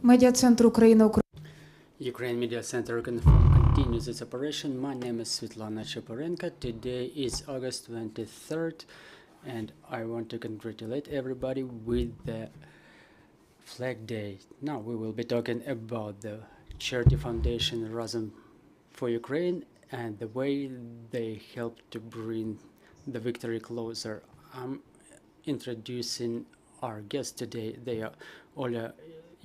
Медіа-центр Україна Ukraine Media Center continues its operation. My name is Svetlana Cheparenko. Today is August 23rd, and I want to congratulate everybody with the Flag Day. Now we will be talking about the charity foundation Razom for Ukraine and the way they help to bring the victory closer. I'm introducing our guests today. They are Oля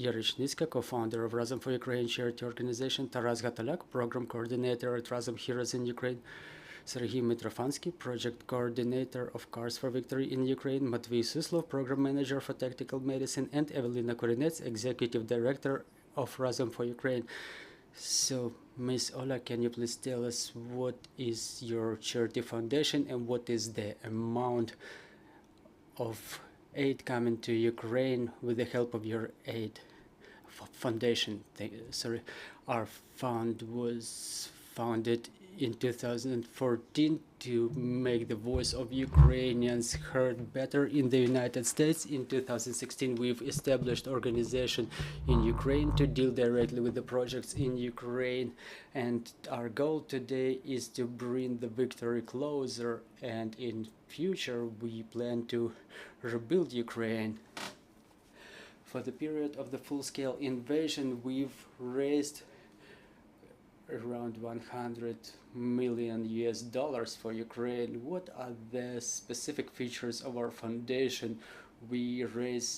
Yarishniska, co-founder of Razom for Ukraine charity organization, Taras Gatolyak, program coordinator at Razom Heroes in Ukraine, Serhiy Mitrofansky, project coordinator of Cars for Victory in Ukraine, Matvey Suslov, program manager for tactical medicine, and Evelina Korinets, executive director of Razom for Ukraine. So, Ms. Ola, can you please tell us what is your charity foundation and what is the amount of aid coming to Ukraine with the help of your aid foundation? Our fund was founded in 2014 to make the voice of Ukrainians heard better in the United States. In 2016, we've established organization in Ukraine to deal directly with the projects in Ukraine. And our goal today is to bring the victory closer. And in future, we plan to rebuild Ukraine. For the period of the full-scale invasion, we've raised around 100 million US dollars for Ukraine. What are the specific features of our foundation? We raise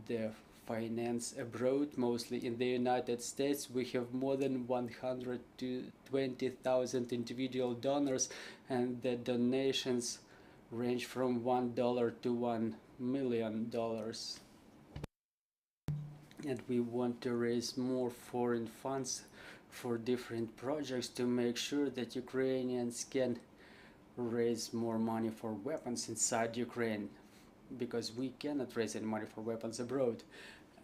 the finance abroad, mostly in the United States. We have more than 100 to 20,000 individual donors, and the donations range from $1 to $1 million. And we want to raise more foreign funds for different projects to make sure that Ukrainians can raise more money for weapons inside Ukraine, because we cannot raise any money for weapons abroad.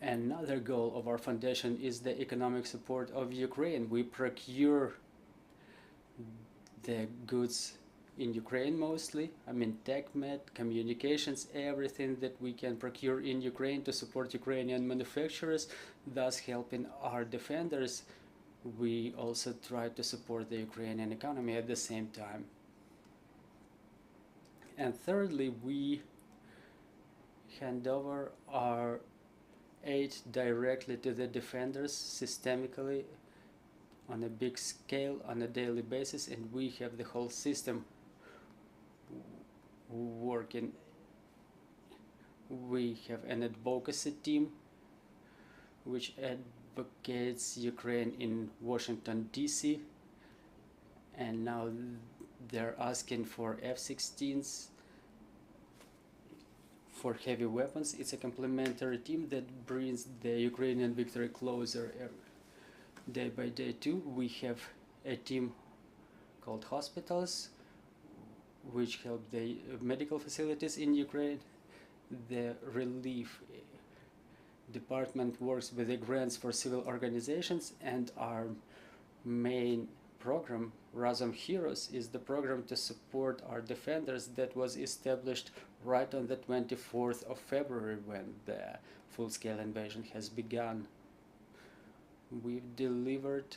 Another goal of our foundation is the economic support of Ukraine. We procure the goods in Ukraine mostly, tech, med, communications, everything that we can procure in Ukraine to support Ukrainian manufacturers, thus helping our defenders. We also try to support the Ukrainian economy at the same time. And thirdly, we hand over our aid directly to the defenders systemically on a big scale on a daily basis, and we have the whole system working. We have an advocacy team which advocates Ukraine in Washington, D.C., and now they're asking for F-16s for heavy weapons. It's a complementary team that brings the Ukrainian victory closer day by day too. We have a team called hospitals, which help the medical facilities in Ukraine. The relief department works with the grants for civil organizations, and our main program, Razom Heroes, is the program to support our defenders that was established right on the 24th of February when the full-scale invasion has begun. We've delivered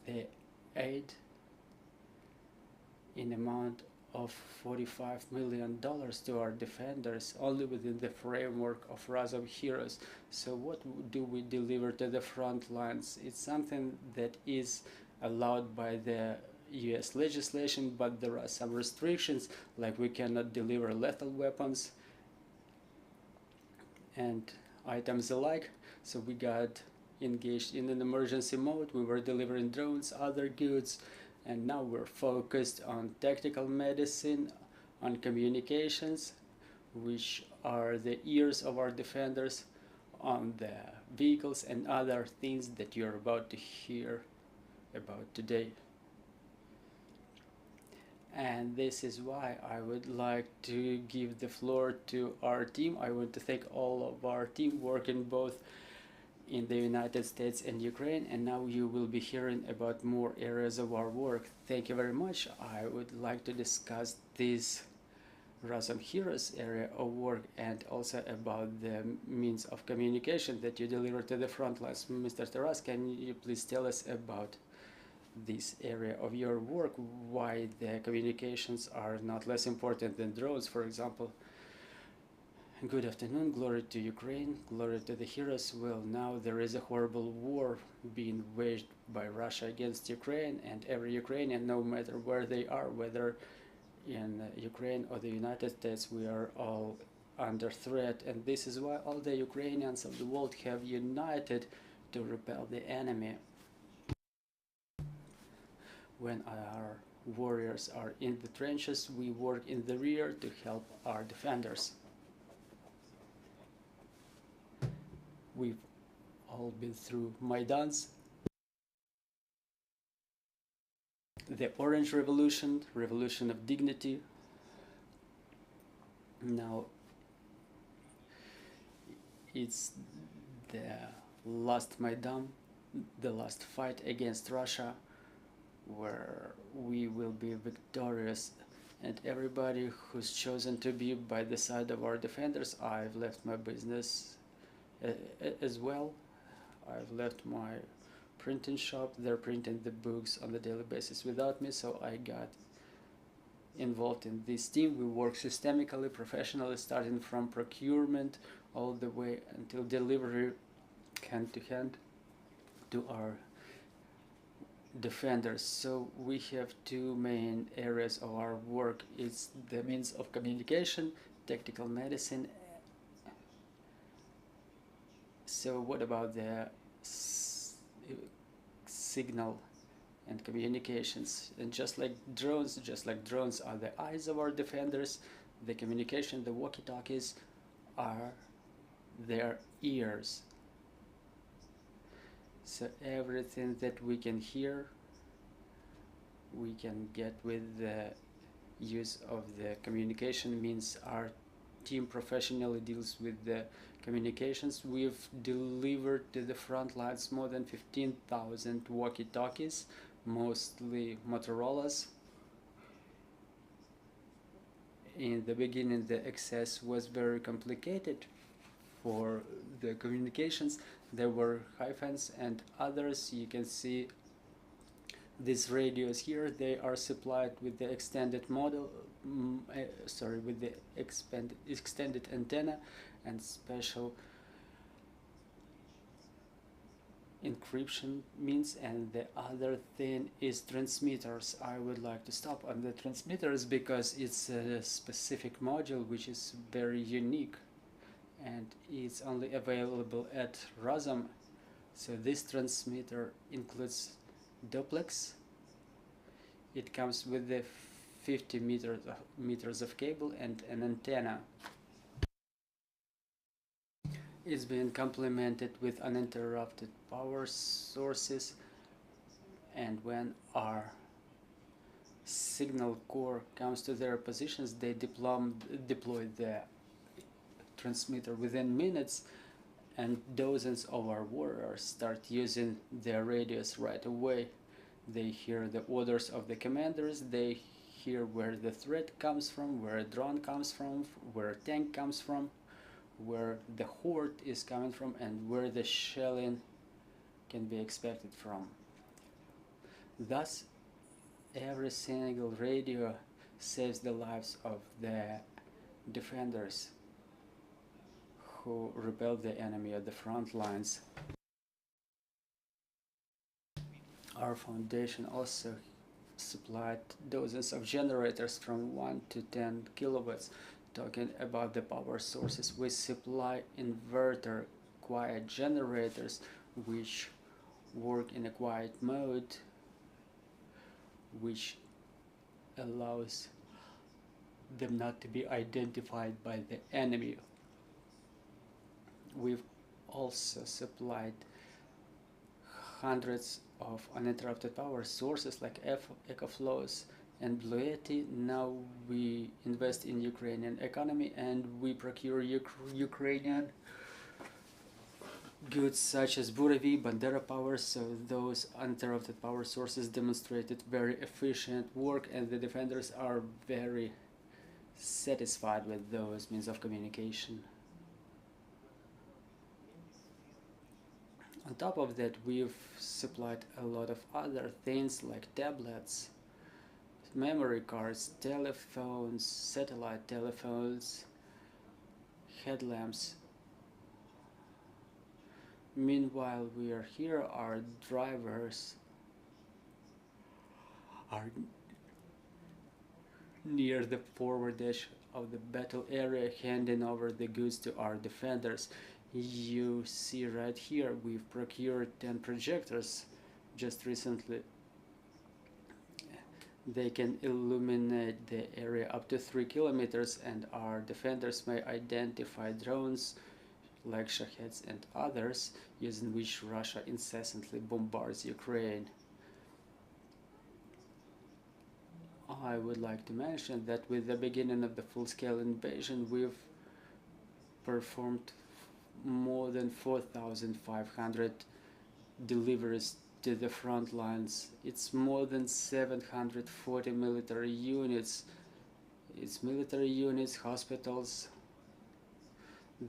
the aid in amount of $45 million to our defenders only within the framework of Razom Heroes. So what do we deliver to the front lines? It's something that is allowed by the US legislation, but there are some restrictions, like we cannot deliver lethal weapons and items alike. So we got engaged in an emergency mode. We were delivering drones, other goods, and now we're focused on tactical medicine, on communications, which are the ears of our defenders, on the vehicles and other things that you're about to hear about today. And this is why I would like to give the floor to our team. I want to thank all of our team working both in the United States and Ukraine, and now you will be hearing about more areas of our work. Thank you very much. I would like to discuss this Razom Heroes area of work, and also about the means of communication that you deliver to the front lines. Mr. Taras, can you please tell us about this area of your work, why the communications are not less important than drones, for example? Good afternoon, glory to Ukraine, glory to the heroes. Well, now there is a horrible war being waged by Russia against Ukraine, and every Ukrainian, no matter where they are, whether in Ukraine or the United States, we are all under threat, and this is why all the Ukrainians of the world have united to repel the enemy. When our warriors are in the trenches, we work in the rear to help our defenders. We've all been through Maidans, the Orange Revolution, Revolution of Dignity. Now it's the last Maidan, the last fight against Russia, where we will be victorious, and everybody who's chosen to be by the side of our defenders. I've left my business as well. I've left my printing shop. They're printing the books on a daily basis without me, so I got involved in this team. We work systemically, professionally, starting from procurement all the way until delivery, hand to hand, to our defenders. So we have two main areas of our work. It's the means of communication, tactical medicine. So what about the signal and communications? And just like drones are the eyes of our defenders, the communication, the walkie-talkies are their ears. So everything that we can hear, we can get with the use of the communication means. Our team professionally deals with the communications. We've delivered to the front lines more than 15,000 walkie-talkies, mostly Motorola's. In the beginning, the access was very complicated for the communications. There were hyphens and others. You can see these radios here. They are supplied with the extended model, with the extended antenna and special encryption means. And the other thing is transmitters. I would like to stop on the transmitters because it's a specific module which is very unique, and it's only available at Razom. So this transmitter includes duplex. It comes with the 50 meters of cable and an antenna. It's been complemented with uninterrupted power sources, and when our signal core comes to their positions, they deploy the transmitter within minutes, and dozens of our warriors start using their radios right away. They hear the orders of the commanders, they hear where the threat comes from, where a drone comes from, where a tank comes from, where the horde is coming from, and where the shelling can be expected from. Thus, every single radio saves the lives of the defenders who repel the enemy at the front lines. Our foundation also supplied dozens of generators from 1 to 10 kilowatts. Talking about the power sources, we supply inverter quiet generators which work in a quiet mode, which allows them not to be identified by the enemy. We've also supplied hundreds of uninterrupted power sources like EcoFlows and Bluetti. Now we invest in Ukrainian economy, and we procure Ukrainian goods such as Buravi, Bandera Power. So those uninterrupted power sources demonstrated very efficient work, and the defenders are very satisfied with those means of communication. On top of that, we've supplied a lot of other things like tablets, memory cards, telephones, satellite telephones, headlamps. Meanwhile, we are here, our drivers are near the forward edge of the battle area, handing over the goods to our defenders. You see right here, we've procured 10 projectors just recently. They can illuminate the area up to 3 kilometers, and our defenders may identify drones like Shaheds and others, using which Russia incessantly bombards Ukraine. I would like to mention that with the beginning of the full-scale invasion, we've performed more than 4,500 deliveries to the front lines. It's more than 740 military units. It's military units, hospitals,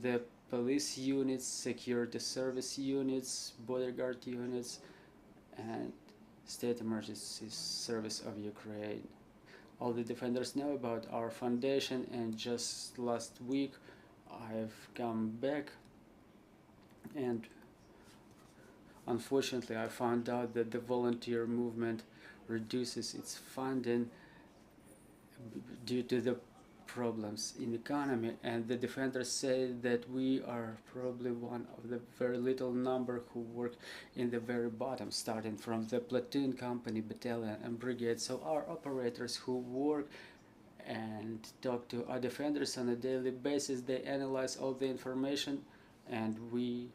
the police units, security service units, bodyguard units, and State Emergency Service of Ukraine. All the defenders know about our foundation, and just last week I've come back and unfortunately I found out that the volunteer movement reduces its funding due to the problems in the economy, and the defenders say that we are probably one of the very little number who work in the very bottom, starting from the platoon, company, battalion and brigade. So our operators who work and talk to our defenders on a daily basis, they analyze all the information and we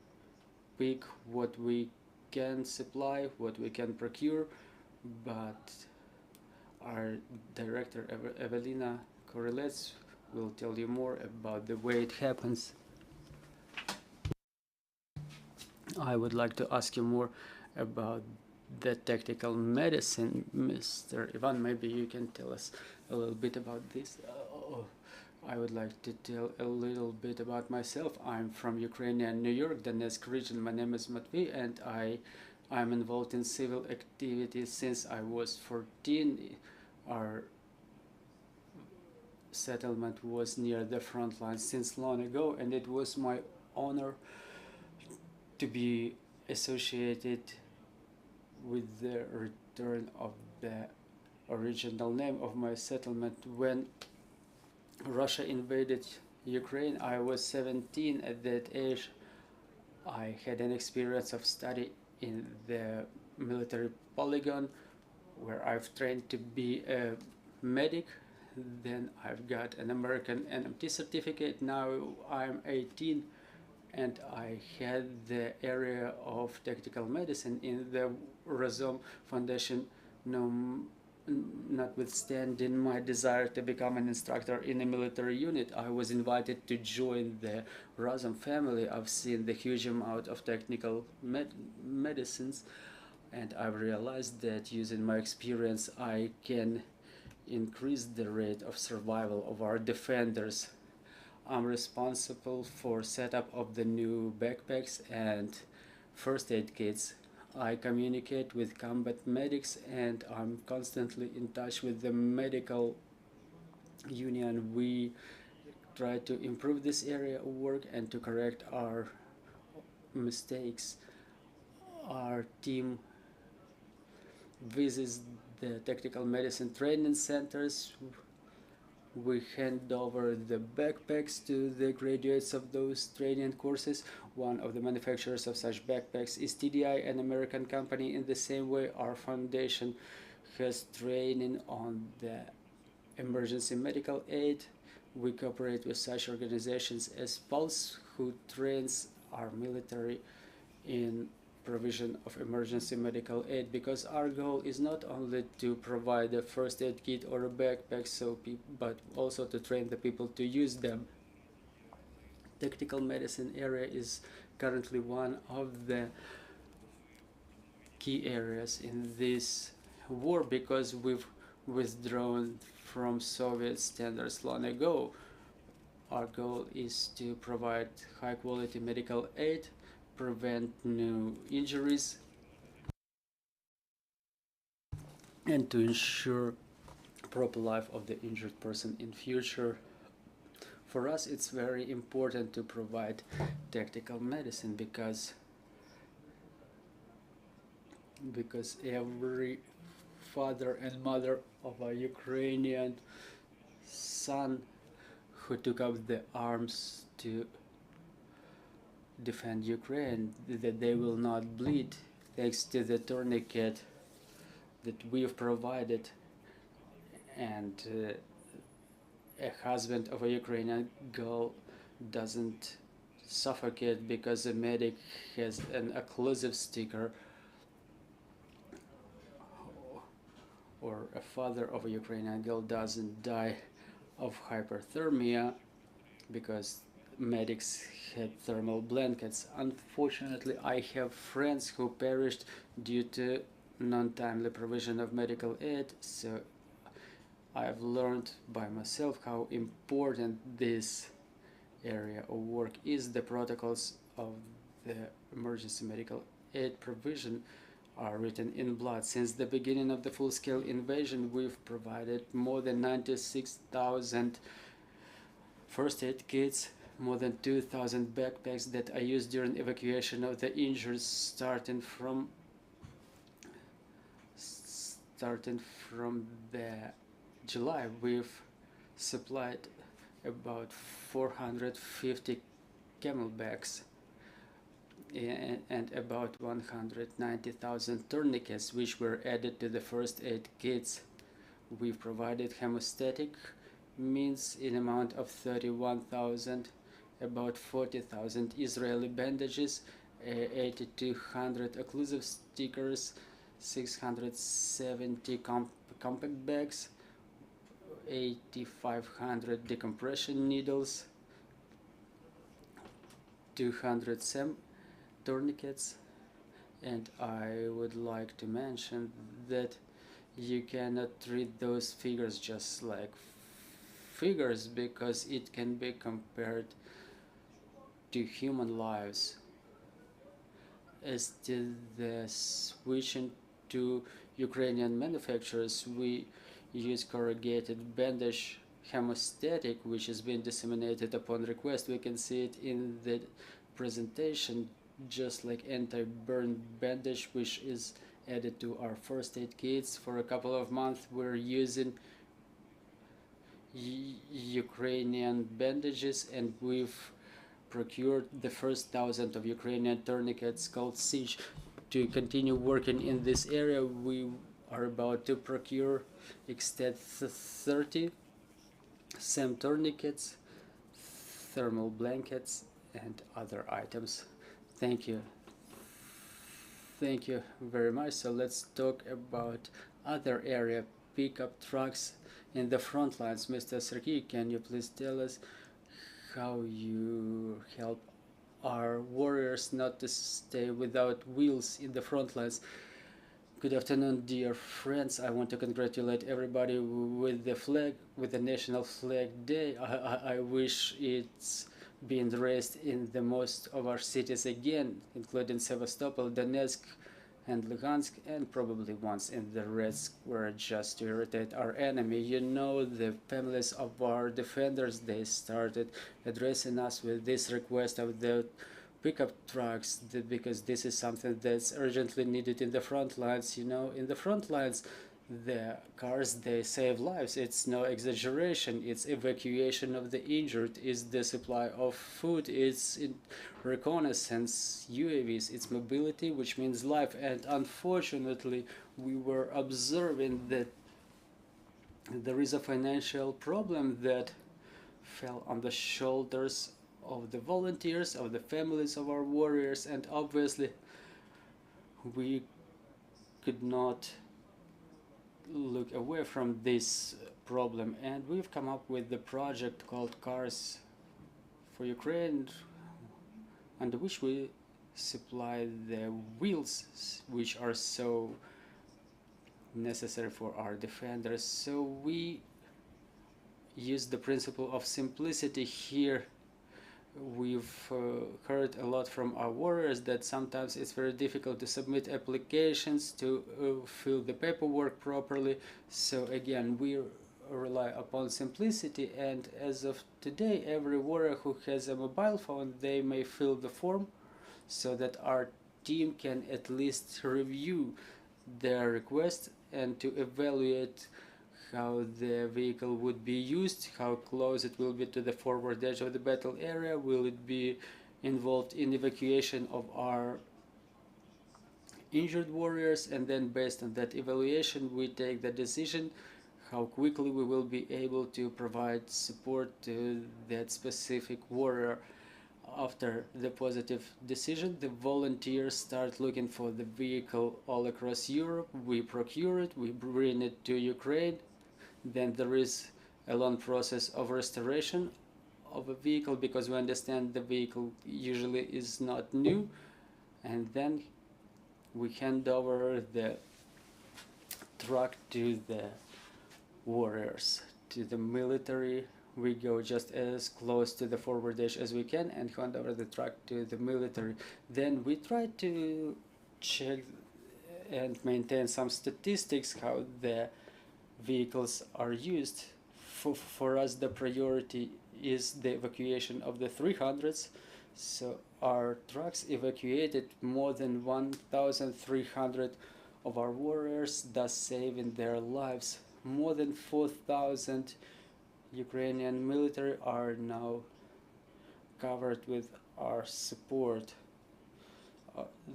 pick what we can supply, what we can procure. But our director Evelina Korelets will tell you more about the way it happens. I would like to ask you more about the tactical medicine, Mr. Ivan. Maybe you can tell us a little bit about this. I would like to tell a little bit about myself. I'm from Ukrainian New York, Donetsk region. My name is Matvey, and I'm involved in civil activities since I was 14. Our settlement was near the front line since long ago, and it was my honor to be associated with the return of the original name of my settlement. When Russia invaded Ukraine, I was 17 at that age. I had an experience of study in the military polygon where I've trained to be a medic. Then I've got an American NMT certificate. Now I'm 18 and I had the area of tactical medicine in the Razom Foundation. Notwithstanding my desire to become an instructor in a military unit, I was invited to join the Razom family. I've seen the huge amount of technical medicines, and I've realized that using my experience I can increase the rate of survival of our defenders. I'm responsible for setup of the new backpacks and first aid kits. I communicate with combat medics, and I'm constantly in touch with the medical union. We try to improve this area of work and to correct our mistakes. Our team visits the tactical medicine training centers. We hand over the backpacks to the graduates of those training courses. One of the manufacturers of such backpacks is TDI, an American company. In the same way, our foundation has training on the emergency medical aid. We cooperate with such organizations as Pulse, who trains our military in provision of emergency medical aid, because our goal is not only to provide a first aid kit or a backpack, but also to train the people to use them. Tactical medicine area is currently one of the key areas in this war, because we've withdrawn from Soviet standards long ago. Our goal is to provide high-quality medical aid, prevent new injuries, and to ensure proper life of the injured person in future. For us, it's very important to provide tactical medicine because every father and mother of a Ukrainian son who took up the arms to defend Ukraine, that they will not bleed thanks to the tourniquet that we've provided, and a husband of a Ukrainian girl doesn't suffocate because a medic has an occlusive sticker, or a father of a Ukrainian girl doesn't die of hyperthermia because medics had thermal blankets. Unfortunately, I have friends who perished due to non-timely provision of medical aid, so I've learned by myself how important this area of work is. The protocols of the emergency medical aid provision are written in blood. Since the beginning of the full-scale invasion, we've provided more than 96,000 first aid kits, more than 2,000 backpacks that are used during evacuation of the injured, starting from the July. We've supplied about 450 camelbacks and about 190,000 tourniquets, which were added to the first aid kits. We've provided hemostatic means in amount of 31,000, about 40,000 Israeli bandages, 8,200 occlusive stickers, 670 compact bags, 8,500 decompression needles, 200 SEM tourniquets. And I would like to mention that you cannot treat those figures just like figures, because it can be compared to human lives. As to the switching to Ukrainian manufacturers, we use corrugated bandage hemostatic, which has been disseminated upon request. We can see it in the presentation, just like anti-burn bandage, which is added to our first aid kits. For a couple of months we're using Ukrainian bandages, and we've procured the first 1,000 of Ukrainian tourniquets called Siege. To continue working in this area, we are about to procure extend 30 SEM tourniquets, thermal blankets, and other items. Thank you. Thank you very much. So let's talk about other area, pickup trucks in the front lines. Mr. Sergey, can you please tell us how you help our warriors not to stay without wheels in the front lines? Good afternoon, dear friends. I want to congratulate everybody with the flag, with the National Flag Day. I wish it's being raised in the most of our cities again, including Sevastopol, Donetsk, and Luhansk, and probably once in the Red Square, just to irritate our enemy. You know, the families of our defenders, they started addressing us with this request of the pickup trucks, because this is something that's urgently needed in the front lines. You know, in the front lines, the cars, they save lives. It's no exaggeration. It's evacuation of the injured, it's the supply of food, it's reconnaissance UAVs, it's mobility, which means life. And unfortunately, we were observing that there is a financial problem that fell on the shoulders of the volunteers, of the families of our warriors, and obviously we could not look away from this problem, and we've come up with the project called Cars for Ukraine, under which we supply the wheels, which are so necessary for our defenders. So we use the principle of simplicity here. We've heard a lot from our warriors that sometimes it's very difficult to submit applications, to fill the paperwork properly. So again, we rely upon simplicity, and as of today, every warrior who has a mobile phone, they may fill the form so that our team can at least review their request and to evaluate how the vehicle would be used, how close it will be to the forward edge of the battle area, will it be involved in evacuation of our injured warriors, and then based on that evaluation we take the decision how quickly we will be able to provide support to that specific warrior. After the positive decision, the volunteers start looking for the vehicle all across Europe. We procure it, we bring it to Ukraine. Then there is a long process of restoration of a vehicle, because we understand the vehicle usually is not new, and then we hand over the truck to the warriors, to the military. We go just as close to the forward edge as we can and hand over the truck to the military. Then we try to check and maintain some statistics how the vehicles are used. For us, the priority is the evacuation of the 300s. So our trucks evacuated more than 1,300 of our warriors, thus saving their lives. More than 4,000 Ukrainian military are now covered with our support.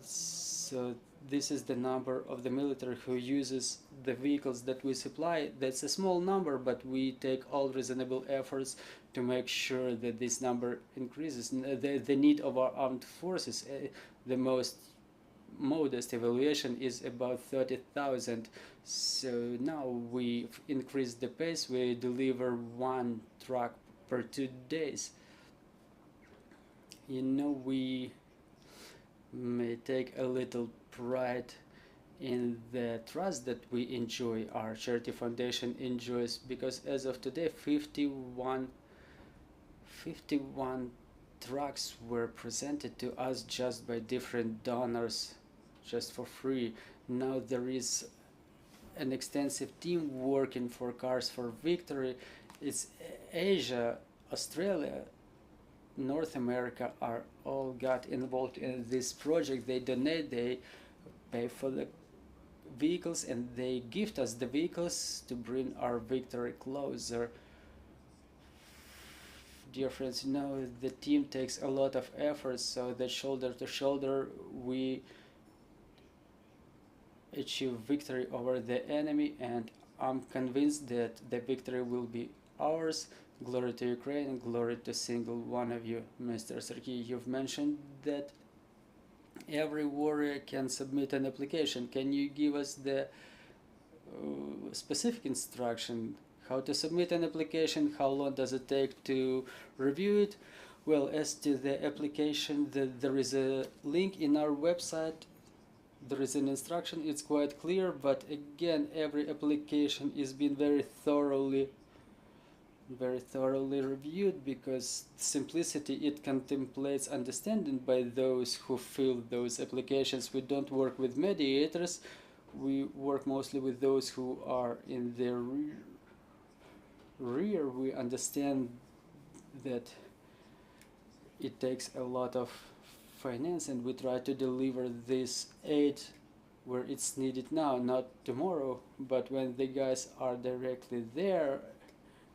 So this is the number of the military who uses the vehicles that we supply. That's a small number, but we take all reasonable efforts to make sure that this number increases. The need of our armed forces, the most modest evaluation is about 30,000. So now we've increased the pace. We deliver one truck per 2 days. You know, we may take a little pride in the trust that we enjoy, our charity foundation enjoys, because as of today 51 trucks were presented to us just by different donors, just for free. Now there is an extensive team working for Cars for Victory. It's Asia, Australia, North America are all got involved in this project. They donate, they pay for the vehicles, and they gift us the vehicles to bring our victory closer. Dear friends, you know, the team takes a lot of effort, so that shoulder to shoulder we achieve victory over the enemy, and I'm convinced that the victory will be ours. Glory to Ukraine, glory to single one of you. Mr. Sergey, you've mentioned that every warrior can submit an application. Can you give us the specific instruction how to submit an application? How long does it take to review it? Well, as to the application, there is a link in our website. There is an instruction. It's quite clear, but again, every application is being very thoroughly reviewed, because simplicity, it contemplates understanding by those who fill those applications. We don't work with mediators, we work mostly with those who are in the rear. We understand that it takes a lot of finance, and we try to deliver this aid where it's needed now, not tomorrow, but when the guys are directly there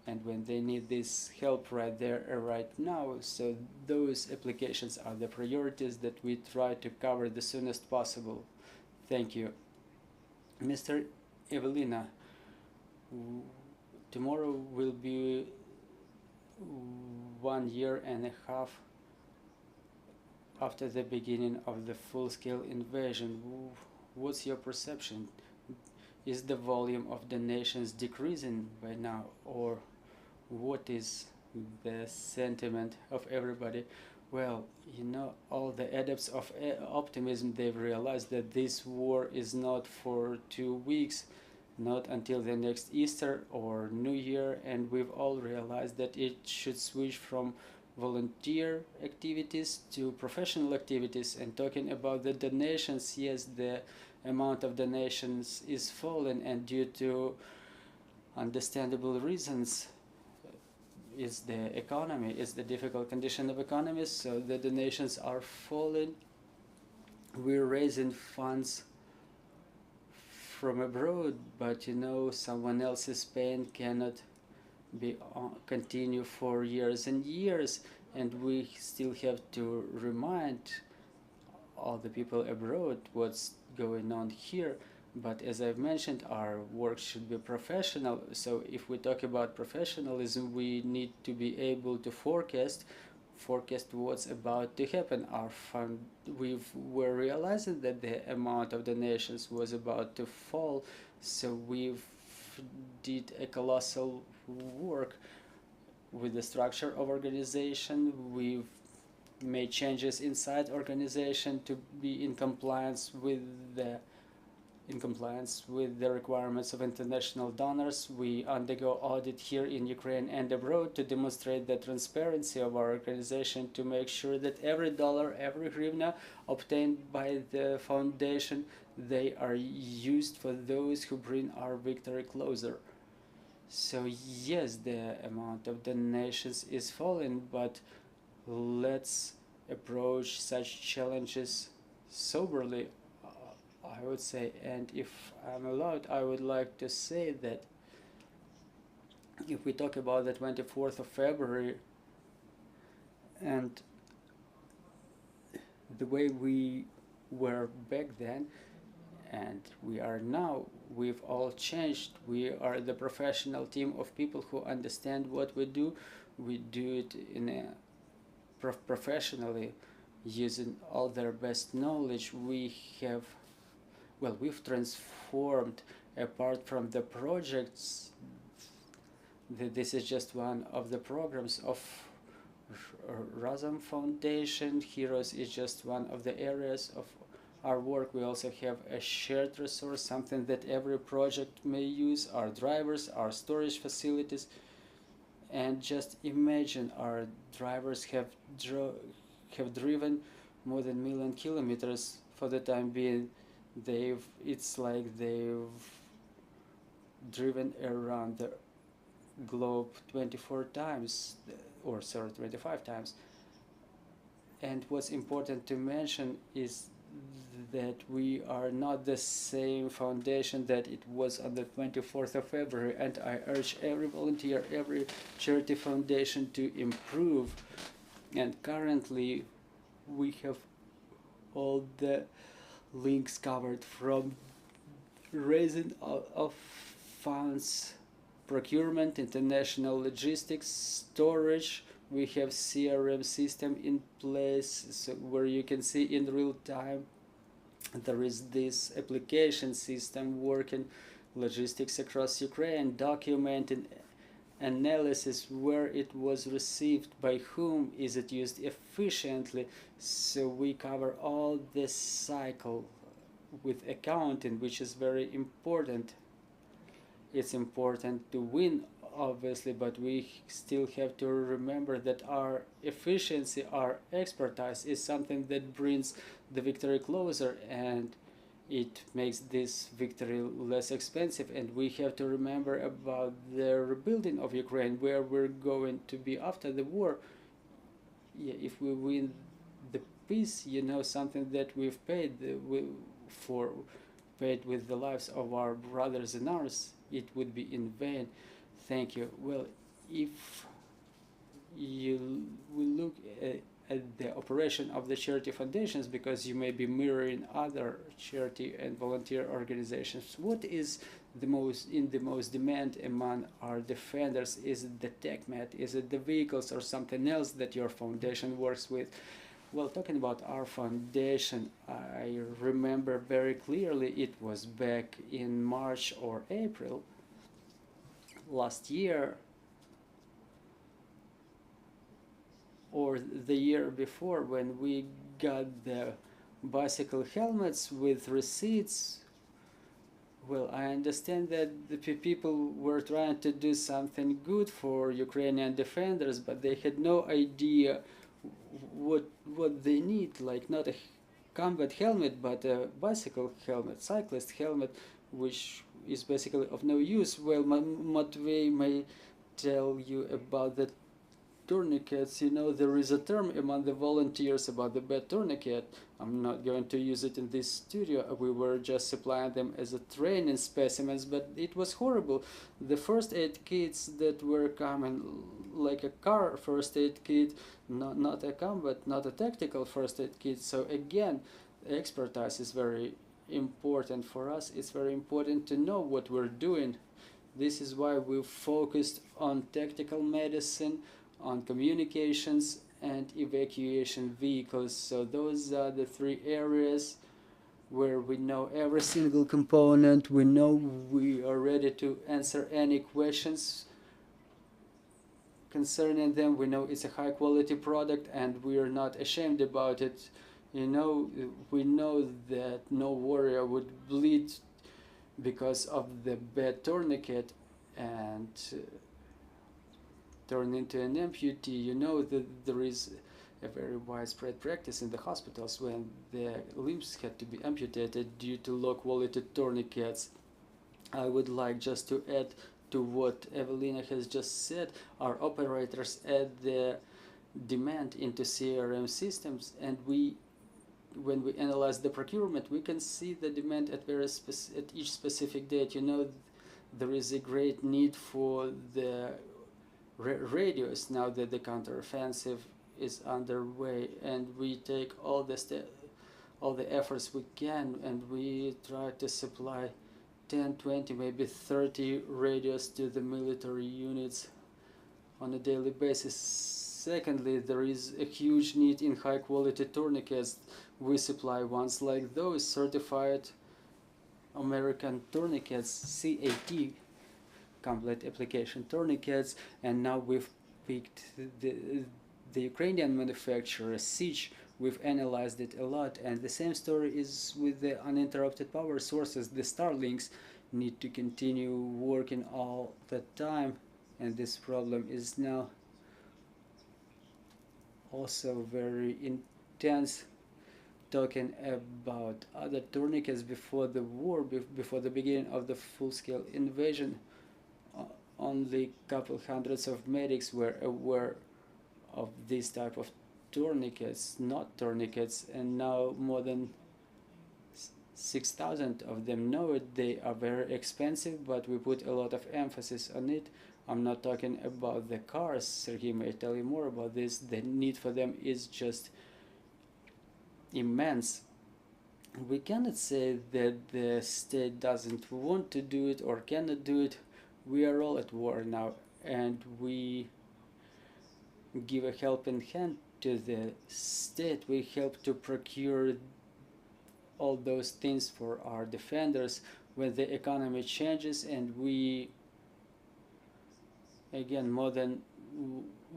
and when they need this help right there, right now. So those applications are the priorities that we try to cover the soonest possible. Thank you. Mr. Evelina, tomorrow will be 1 year and a half after the beginning of the full-scale invasion. What's your perception? Is the volume of donations decreasing by now, or what is the sentiment of everybody? Well, you know, all the adepts of optimism, they've realized that this war is not for 2 weeks. not until the next Easter or New Year, and we've all realized that it should switch from volunteer activities to professional activities. And talking about the donations, yes, the amount of donations is falling, and due to understandable reasons, is the economy, is the difficult condition of economy, so the donations are falling. We're raising funds from abroad, but someone else's pain cannot be continue for years and years, and we still have to remind all the people abroad what's going on here. But as I've mentioned, our work should be professional. So if we talk about professionalism, we need to be able to forecast what's about to happen. We're realizing that the amount of donations was about to fall, so we've did a colossal work with the structure of organization. We've made changes inside organization to be in compliance with the requirements of international donors. We undergo audit here in Ukraine and abroad to demonstrate the transparency of our organization, to make sure that every dollar, every hryvnia obtained by the foundation, they are used for those who bring our victory closer. So yes, the amount of donations is falling, but let's approach such challenges soberly, I would say. And if I'm allowed, I would like to say that if we talk about the 24th of February and the way we were back then and we are now, we've all changed. We are the professional team of people who understand what we do. We do it in a professionally, using all their best knowledge. We've transformed, apart from the projects. This is just one of the programs of Razom Foundation. Heroes is just one of the areas of our work. We also have a shared resource, something that every project may use, our drivers, our storage facilities. And just imagine, our drivers have driven more than 1,000,000 kilometers for the time being. It's like they've driven around the globe 24 times, or sorry, 25 times. And what's important to mention is that we are not the same foundation that it was on the 24th of February, and I urge every volunteer, every charity foundation to improve. And currently we have all the links covered, from raising of funds, procurement, international logistics, storage. We have CRM system in place, so where you can see in real time there is this application system working, logistics across Ukraine, documenting, analysis, where it was received, by whom is it used efficiently. So we cover all this cycle with accounting, which is very important. It's important to win, obviously, but we still have to remember that our efficiency, our expertise is something that brings the victory closer, and it makes this victory less expensive. And we have to remember about the rebuilding of Ukraine, where we're going to be after the war. Yeah, if we win the peace, something that we've paid paid with the lives of our brothers and ours, it would be in vain. Thank you. Well, if you will look at the operation of the charity foundations, because you may be mirroring other charity and volunteer organizations, what is the most demand among our defenders? Is it the tech mat? Is it the vehicles, or something else that your foundation works with? Well, talking about our foundation, I remember very clearly, it was back in March or April last year, or the year before, when we got the bicycle helmets with receipts Well, I understand that the people were trying to do something good for Ukrainian defenders, but they had no idea what they need, like not a combat helmet, but a bicycle helmet, cyclist helmet, which is basically of no use. Well, Matvey may tell you about the tourniquets. You know, there is a term among the volunteers about the bad tourniquet. I'm not going to use it in this studio. We were just supplying them as a training specimens, but it was horrible. The first aid kits that were coming, like a car first aid kit, not a combat, not a tactical first aid kit. So again, expertise is very important for us. It's very important to know what we're doing. This is why we focused on tactical medicine, on communications, and evacuation vehicles. So those are the three areas where we know every single component. We know we are ready to answer any questions concerning them. We know it's a high quality product and we are not ashamed about it. You know, we know that no warrior would bleed because of the bad tourniquet and turn into an amputee. You know that there is a very widespread practice in the hospitals when the limbs had to be amputated due to low quality tourniquets. I would like just to add to what Evelina has just said. Our operators add the demand into CRM systems, and when we analyze the procurement, we can see the demand at at each specific date. You know, there is a great need for the radios now that the counteroffensive is underway, and we take all the efforts we can, and we try to supply 10, 20, maybe 30 radios to the military units on a daily basis. Secondly, there is a huge need in high quality tourniquets. We supply ones like those certified American tourniquets, CAT, complete application tourniquets, and now we've picked the Ukrainian manufacturer Sich. We've analyzed it a lot, and the same story is with the uninterrupted power sources. The Starlinks need to continue working all the time, and this problem is now also very intense. Talking about other tourniquets before the war, before the beginning of the full-scale invasion, only a couple hundreds of medics were aware of this type of tourniquets, not tourniquets, and now more than 6,000 of them know it. They are very expensive, but we put a lot of emphasis on it. I'm not talking about the cars. Sergei may tell you more about this. The need for them is just immense. We cannot say that the state doesn't want to do it or cannot do it. We are all at war now, and we give a helping hand to the state. We help to procure all those things for our defenders when the economy changes, and we again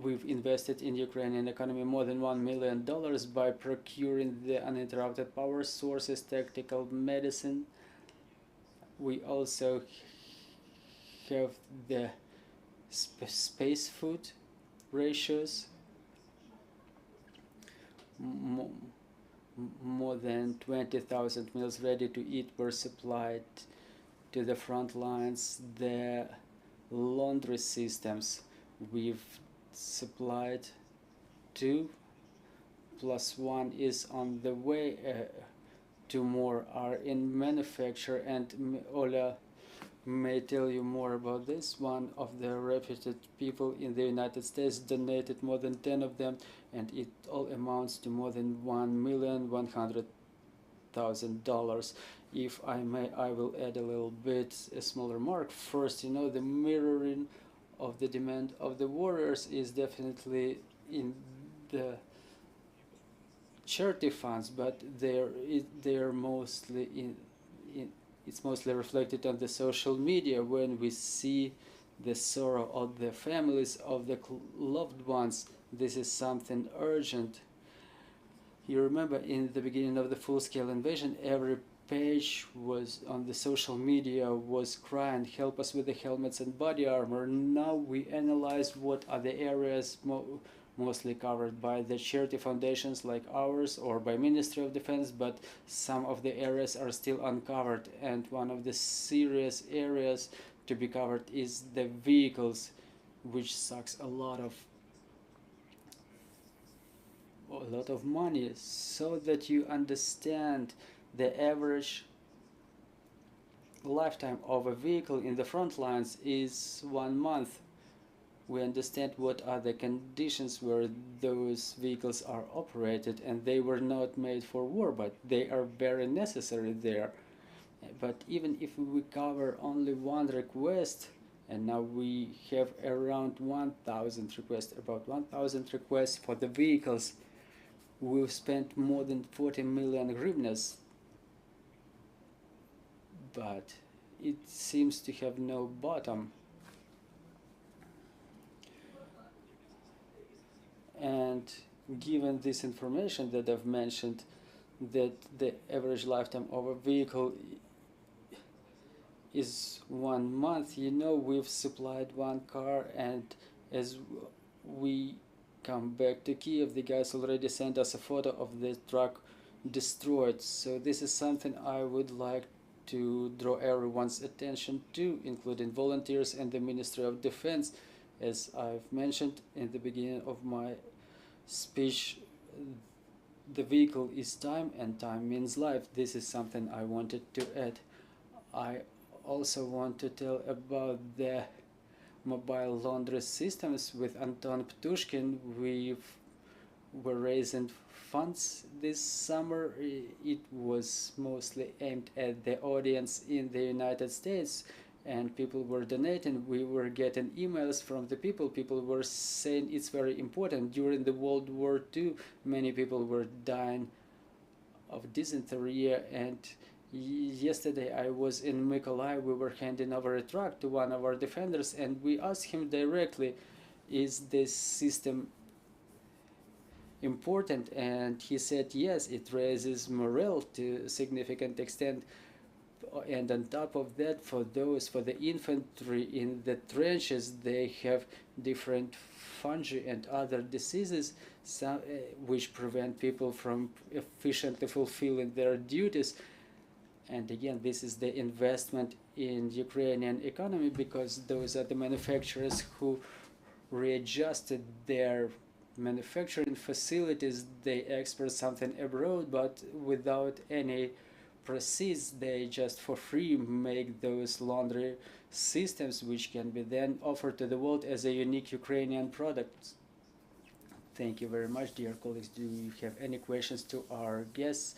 we've invested in Ukrainian economy more than $1 million by procuring the uninterrupted power sources, tactical medicine. We also have the space food ratios. More than 20,000 meals ready to eat were supplied to the front lines. The laundry systems we've supplied 2 plus 1 is on the way. 2 more are in manufacture, and Ola may tell you more about this. One of the reputed people in the United States donated more than 10 of them, and it all amounts to more than $1,100,000. If I may, I will add a little bit, a small remark. First, you know, the mirroring of the demand of the warriors is definitely in the charity funds, but they're mostly it's mostly reflected on the social media when we see the sorrow of the families of the loved ones. This is something urgent. You remember in the beginning of the full-scale invasion, every page was on the social media was crying, help us with the helmets and body armor. Now we analyze what are the areas mostly covered by the charity foundations like ours or by Ministry of Defense, but some of the areas are still uncovered, and one of the serious areas to be covered is the vehicles, which sucks a lot of money. So that you understand the average lifetime of a vehicle in the front lines is 1 month. We understand what are the conditions where those vehicles are operated, and they were not made for war, but they are very necessary there. But even if we cover only one request, and now we have around 1,000 requests, about 1,000 requests for the vehicles, we've spent more than 40 million hryvnias, but it seems to have no bottom. And given this information that I've mentioned, that the average lifetime of a vehicle is 1 month, we've supplied one car, and as we come back to Kiev, the guys already sent us a photo of the truck destroyed. So this is something I would like to draw everyone's attention to, including volunteers and the Ministry of Defense. As I've mentioned in the beginning of my speech, the vehicle is time, and time means life. This is something I wanted to add. I also want to tell about the mobile laundry systems with Anton Ptushkin. We were raising funds this summer. It was mostly aimed at the audience in the United States, and people were donating. We were getting emails from the people. People were saying it's very important. During the World War II, many people were dying of dysentery, and yesterday I was in Mykolaiv. We were handing over a truck to one of our defenders, and we asked him directly, is this system important? And he said yes, it raises morale to a significant extent. And on top of that, for the infantry in the trenches, they have different fungi and other diseases, which prevent people from efficiently fulfilling their duties. And again, this is the investment in Ukrainian economy, because those are the manufacturers who readjusted their manufacturing facilities. They export something abroad, but without any proceeds. They just for free make those laundry systems, which can be then offered to the world as a unique Ukrainian product. Thank you very much, dear colleagues. Do you have any questions to our guests?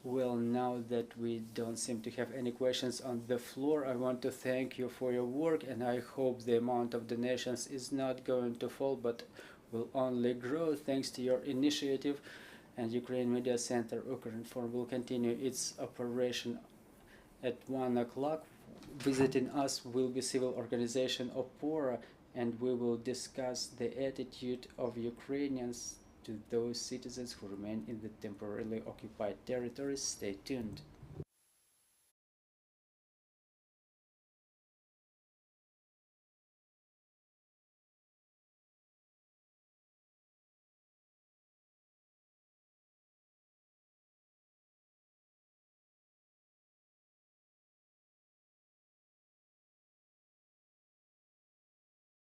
Well, now that we don't seem to have any questions on the floor, I want to thank you for your work, and I hope the amount of donations is not going to fall, but will only grow thanks to your initiative. And Ukraine Media Center Ukrinform will continue its operation at 1 o'clock. Visiting us will be civil organization Opora, and we will discuss the attitude of Ukrainians to those citizens who remain in the temporarily occupied territories. Stay tuned.